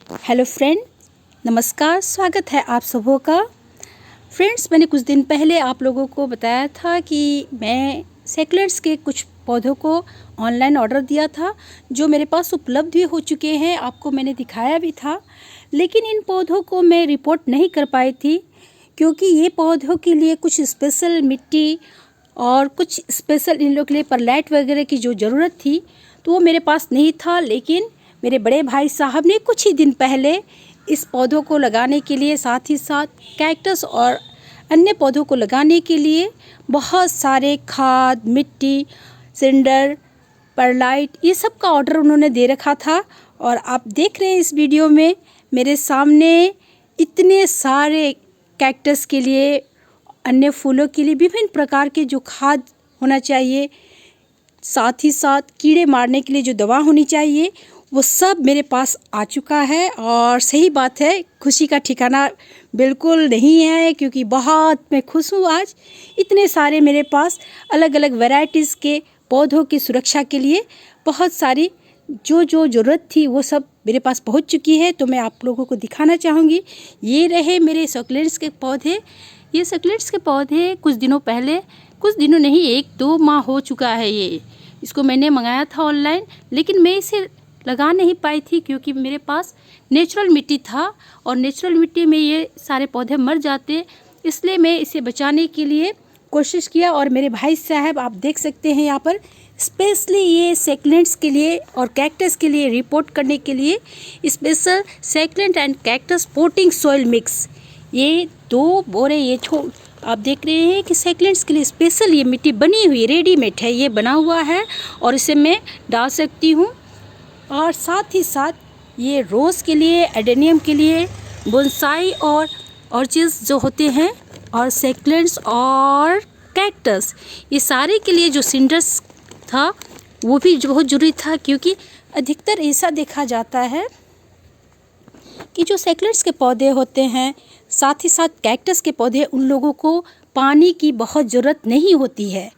Hello friend, नमस्कार। स्वागत है आप सबों का। फ्रेंड्स, मैंने कुछ दिन पहले आप लोगों को बताया था कि मैं सेक्युलेंट्स के कुछ पौधों को ऑनलाइन ऑर्डर दिया था, जो मेरे पास उपलब्ध भी हो चुके हैं। आपको मैंने दिखाया भी था, लेकिन इन पौधों को मैं रिपोर्ट नहीं कर पाई थी, क्योंकि ये पौधों के लिए कुछ स्पेशल मिट्टी और कुछ स्पेशल इन लोगों के लिए परलाइट वगैरह की जो ज़रूरत थी, तो वो मेरे पास नहीं था। लेकिन मेरे बड़े भाई साहब ने कुछ ही दिन पहले इस पौधों को लगाने के लिए, साथ ही साथ कैक्टस और अन्य पौधों को लगाने के लिए बहुत सारे खाद, मिट्टी, सिंडर, परलाइट, ये सब का ऑर्डर उन्होंने दे रखा था। और आप देख रहे हैं इस वीडियो में मेरे सामने इतने सारे कैक्टस के लिए, अन्य फूलों के लिए विभिन्न प्रकार के जो खाद होना चाहिए, साथ ही साथ कीड़े मारने के लिए जो दवा होनी चाहिए, वो सब मेरे पास आ चुका है। और सही बात है, खुशी का ठिकाना बिल्कुल नहीं है, क्योंकि बहुत मैं खुश हूँ। आज इतने सारे मेरे पास अलग अलग वैरायटीज़ के पौधों की सुरक्षा के लिए बहुत सारी जो ज़रूरत थी वो सब मेरे पास पहुँच चुकी है। तो मैं आप लोगों को दिखाना चाहूँगी। ये रहे मेरे सक्यूलेंट्स के पौधे। ये सक्यूलेंट्स के पौधे कुछ दिनों पहले, कुछ दिनों नहीं, 1-2 माह हो चुका है। इसको मैंने मंगाया था ऑनलाइन, लेकिन मैं इसे लगा नहीं पाई थी, क्योंकि मेरे पास नेचुरल मिट्टी था और नेचुरल मिट्टी में ये सारे पौधे मर जाते। इसलिए मैं इसे बचाने के लिए कोशिश किया। और मेरे भाई साहब, आप देख सकते हैं यहाँ पर स्पेशली ये सेक्युलेंट्स के लिए और कैक्टस के लिए रिपोर्ट करने के लिए special succulent and cactus potting soil mix, ये 2 बोरे ये आप देख रहे हैं कि सेक्युलेंट्स के लिए स्पेशल ये मिट्टी बनी हुई रेडीमेड है, ये बना हुआ है और इसे मैं डाल सकती हूँ। और साथ ही साथ ये रोज़ के लिए, एडेनियम के लिए, बोनसाई और ऑर्चिड्स जो होते हैं, और सेक्युलेंट्स और कैक्टस, ये सारे के लिए जो सिंडर्स था वो भी बहुत ज़रूरी था। क्योंकि अधिकतर ऐसा देखा जाता है कि जो सेक्युलेंट्स के पौधे होते हैं, साथ ही साथ कैक्टस के पौधे, उन लोगों को पानी की बहुत ज़रूरत नहीं होती है।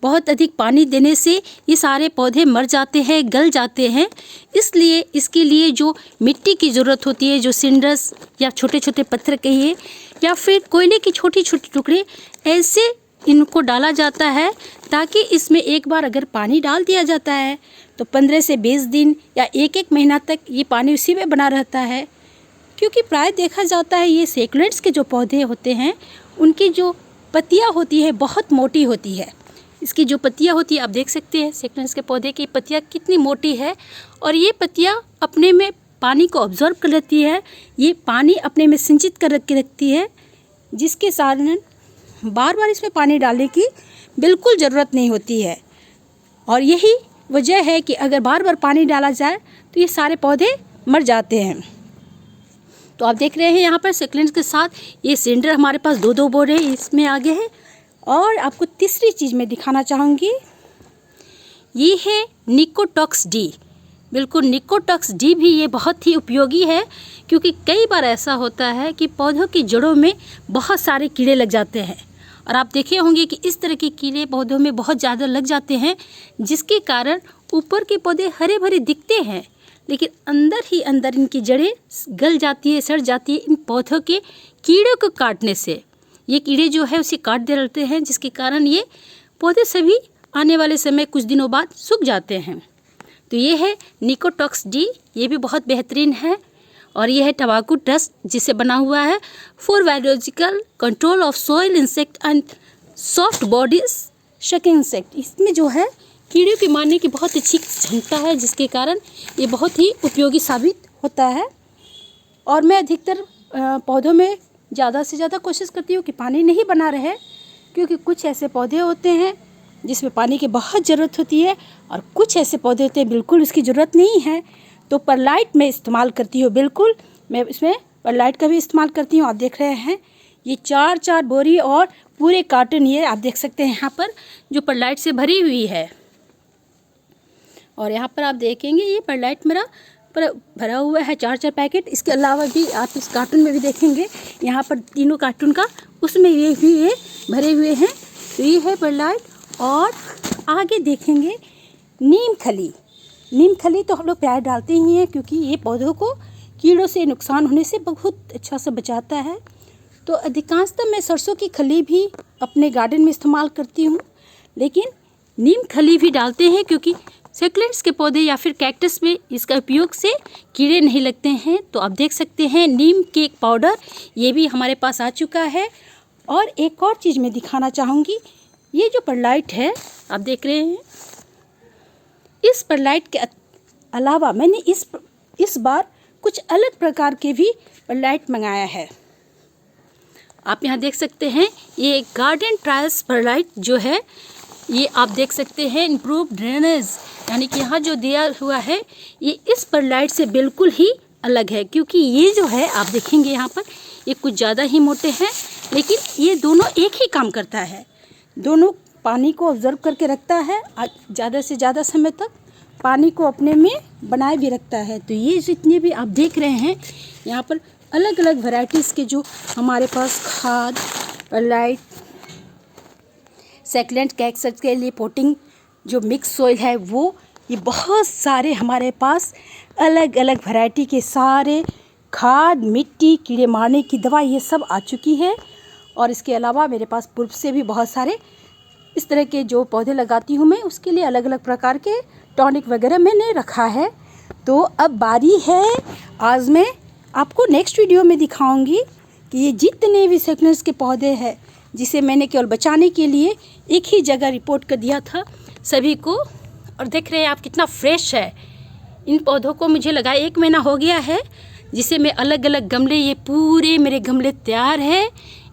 बहुत अधिक पानी देने से ये सारे पौधे मर जाते हैं, गल जाते हैं। इसलिए इसके लिए जो मिट्टी की ज़रूरत होती है, जो सिंडर्स या छोटे छोटे पत्थर कहिए, या फिर कोयले की छोटी छोटी टुकड़े, ऐसे इनको डाला जाता है, ताकि इसमें एक बार अगर पानी डाल दिया जाता है तो 15 से 20 दिन या 1-1 महीना तक ये पानी उसी में बना रहता है। क्योंकि प्राय देखा जाता है ये सेक्युलेंट्स के जो पौधे होते हैं, उनकी जो पत्तियाँ होती है बहुत मोटी होती है। इसकी जो पत्तियाँ होती है, आप देख सकते हैं सेक्युलेंट्स के पौधे की पत्तियाँ कितनी मोटी है। और ये पत्तियाँ अपने में पानी को ऑब्जर्व कर लेती है, ये पानी अपने में संचित कर के रखती है, जिसके कारण बार बार इसमें पानी डालने की बिल्कुल ज़रूरत नहीं होती है। और यही वजह है कि अगर बार बार पानी डाला जाए तो ये सारे पौधे मर जाते हैं। तो आप देख रहे हैं यहाँ पर सेक्युलेंट्स के साथ ये सिंडर हमारे पास 2-2 बोरे इसमें आगे है। और आपको तीसरी चीज़ मैं दिखाना चाहूँगी, ये है निकोटॉक्स डी। बिल्कुल, निकोटॉक्स डी भी ये बहुत ही उपयोगी है, क्योंकि कई बार ऐसा होता है कि पौधों की जड़ों में बहुत सारे कीड़े लग जाते हैं। और आप देखे होंगे कि इस तरह के कीड़े पौधों में बहुत ज़्यादा लग जाते हैं, जिसके कारण ऊपर के पौधे हरे भरे दिखते हैं, लेकिन अंदर ही अंदर इनकी जड़ें गल जाती है, सड़ जाती है इन पौधों के कीड़ों को काटने से। ये कीड़े जो है उसे काट दे रहते हैं, जिसके कारण ये पौधे सभी आने वाले समय कुछ दिनों बाद सूख जाते हैं। तो ये है निकोटॉक्स डी, ये भी बहुत बेहतरीन है। और ये है टबाकू डस्ट, जिसे बना हुआ है for biological control of soil insect and soft bodies sucking insect. इसमें जो है कीड़े की मारने की बहुत अच्छी क्षमता है, जिसके कारण ये बहुत ही उपयोगी साबित होता है। और मैं अधिकतर पौधों में ज़्यादा से ज़्यादा कोशिश करती हूँ कि पानी नहीं बना रहे, क्योंकि कुछ ऐसे पौधे होते हैं जिसमें पानी की बहुत ज़रूरत होती है, और कुछ ऐसे पौधे होते हैं बिल्कुल इसकी ज़रूरत नहीं है। तो परलाइट मैं इस्तेमाल करती हूँ, बिल्कुल मैं इसमें परलाइट का भी इस्तेमाल करती हूँ। आप देख रहे हैं ये 4-4 बोरी और पूरे कार्टन, ये आप देख सकते हैं यहाँ पर जो परलाइट से भरी हुई है। और यहाँ पर आप देखेंगे ये परलाइट मेरा पर भरा हुआ है 4-4 पैकेट। इसके अलावा भी आप इस कार्टून में भी देखेंगे, यहाँ पर 3 कार्टून का, उसमें ये भी ये भरे हुए हैं। तो ये है परलाइट। और आगे देखेंगे नीम खली। नीम खली तो हम लोग प्राय डालते ही हैं, क्योंकि ये पौधों को कीड़ों से नुकसान होने से बहुत अच्छा से बचाता है। तो अधिकांशतः मैं सरसों की खली भी अपने गार्डन में इस्तेमाल करती हूँ, लेकिन नीम खली भी डालते हैं क्योंकि सेक्युलेंट्स के पौधे या फिर कैक्टस में इसका उपयोग से कीड़े नहीं लगते हैं। तो आप देख सकते हैं नीम के पाउडर ये भी हमारे पास आ चुका है। और एक और चीज़ मैं दिखाना चाहूँगी, ये जो परलाइट है आप देख रहे हैं, इस परलाइट के अलावा मैंने इस बार कुछ अलग प्रकार के भी परलाइट मंगाया है। आप यहाँ देख सकते हैं ये गार्डन ट्रायल्स परलाइट जो है, ये आप देख सकते हैं इम्प्रूव ड्रेनेज, यानी कि यहाँ जो दिया हुआ है ये इस परलाइट से बिल्कुल ही अलग है, क्योंकि ये जो है आप देखेंगे यहाँ पर ये कुछ ज़्यादा ही मोटे हैं, लेकिन ये दोनों एक ही काम करता है। दोनों पानी को ऑब्जर्व करके रखता है, ज़्यादा से ज़्यादा समय तक पानी को अपने में बनाए भी रखता है। तो ये जितने भी आप देख रहे हैं यहाँ पर अलग अलग वैरायटीज़ के जो हमारे पास खाद, परलाइट, सेक्युलेंट कैक्टस के लिए पोटिंग जो मिक्स सोइल है वो, ये बहुत सारे हमारे पास अलग अलग वैरायटी के सारे खाद, मिट्टी, कीड़े मारने की दवा ये सब आ चुकी है। और इसके अलावा मेरे पास पूर्व से भी बहुत सारे इस तरह के जो पौधे लगाती हूँ मैं, उसके लिए अलग अलग प्रकार के टॉनिक वगैरह मैंने रखा है। तो अब बारी है, आज मैं आपको नेक्स्ट वीडियो में दिखाऊंगी कि ये जितने भी सेक्युलेंट्स के पौधे हैं जिसे मैंने केवल बचाने के लिए एक ही जगह रिपोर्ट कर दिया था सभी को, और देख रहे हैं आप कितना फ्रेश है। इन पौधों को मुझे लगाए 1 महीना हो गया है, जिसे मैं अलग अलग गमले, ये पूरे मेरे गमले तैयार है।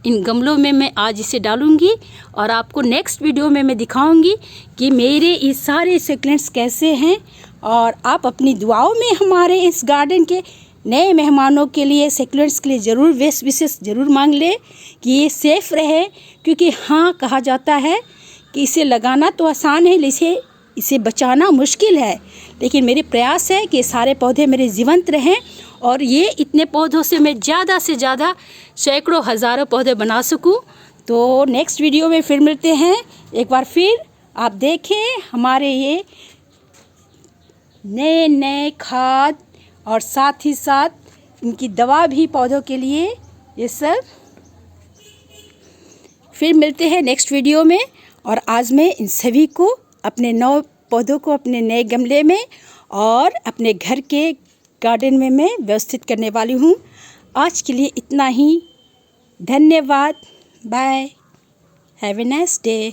इन गमलों में मैं आज इसे डालूंगी और आपको नेक्स्ट वीडियो में मैं दिखाऊंगी कि मेरे ये सारे सेक्युलेंट्स कैसे हैं। और आप अपनी दुआओं में हमारे इस गार्डन के नए मेहमानों के लिए, सेक्युलेंट्स के लिए ज़रूर बेस्ट विशेष ज़रूर मांग ले कि ये सेफ़ रहे, क्योंकि हाँ कहा जाता है कि इसे लगाना तो आसान है, इसे बचाना मुश्किल है। लेकिन मेरे प्रयास है कि सारे पौधे मेरे जीवंत रहें और ये इतने पौधों से मैं ज़्यादा से ज़्यादा सैकड़ों हज़ारों पौधे बना सकूं। तो नेक्स्ट वीडियो में फिर मिलते हैं। एक बार फिर आप देखें हमारे ये नए नए खाद और साथ ही साथ इनकी दवा भी पौधों के लिए, ये सब फिर मिलते हैं नेक्स्ट वीडियो में। और आज मैं इन सभी को, अपने 9 पौधों को अपने नए गमले में और अपने घर के गार्डन में मैं व्यवस्थित करने वाली हूँ। आज के लिए इतना ही। धन्यवाद। Bye. Have a nice day.